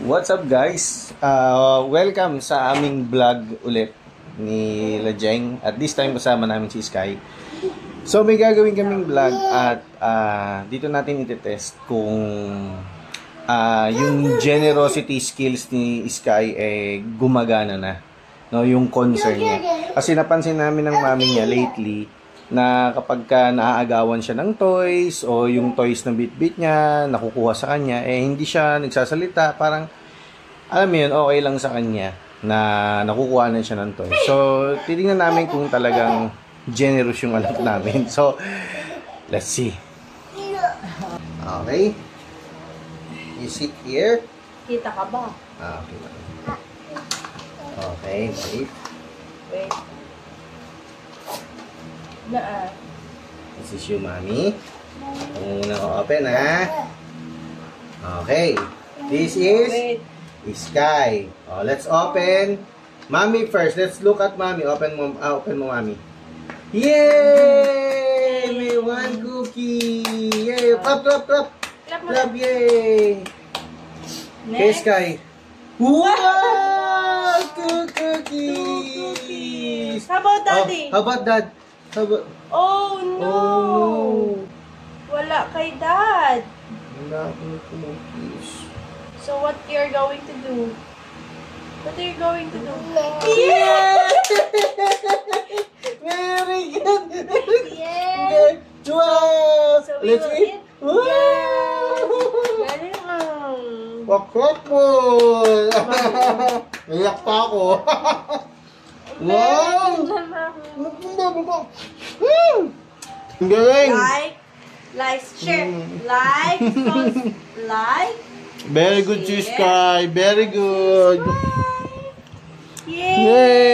What's up guys? Welcome sa aming vlog ulit ni Lajeng. At this time kasama namin si Sky. So may gagawin kaming vlog at dito natin itetest kung yung generosity skills ni Sky gumagana na. No, yung concern niya. Kasi napansin namin ng mami niya lately na kapag ka naaagawan siya ng toys o yung toys na bit-bit niya nakukuha sa kanya, hindi siya nagsasalita, parang alam mo yun, okay lang sa kanya na nakukuha na siya ng toys. So titingnan namin kung talagang generous yung anak namin. So let's see. Okay, you sit here. Kita ka ba? Okay. Okay, wait. This is you, mommy. Muna open, ha? Okay. This is Sky. Oh, let's open. Mommy first. Let's look at mommy. Open mo, mommy. Yay! May one cookie. Yay! Clap. Clap, yay! Okay, Sky. Wow! Two cookies! How about daddy? How about dad? Oh no! Wala kay dad. Wala akong cookies. So what you're going to do? What are you going to do? Yeah! Very good! Yeah! Wow! So we Let's will eat! eat? Wow! Galing Wakot mo! Iyak pa ako! Wow! Ang galing! Like, share, like, like. Very good, Sky. Very good. Yay!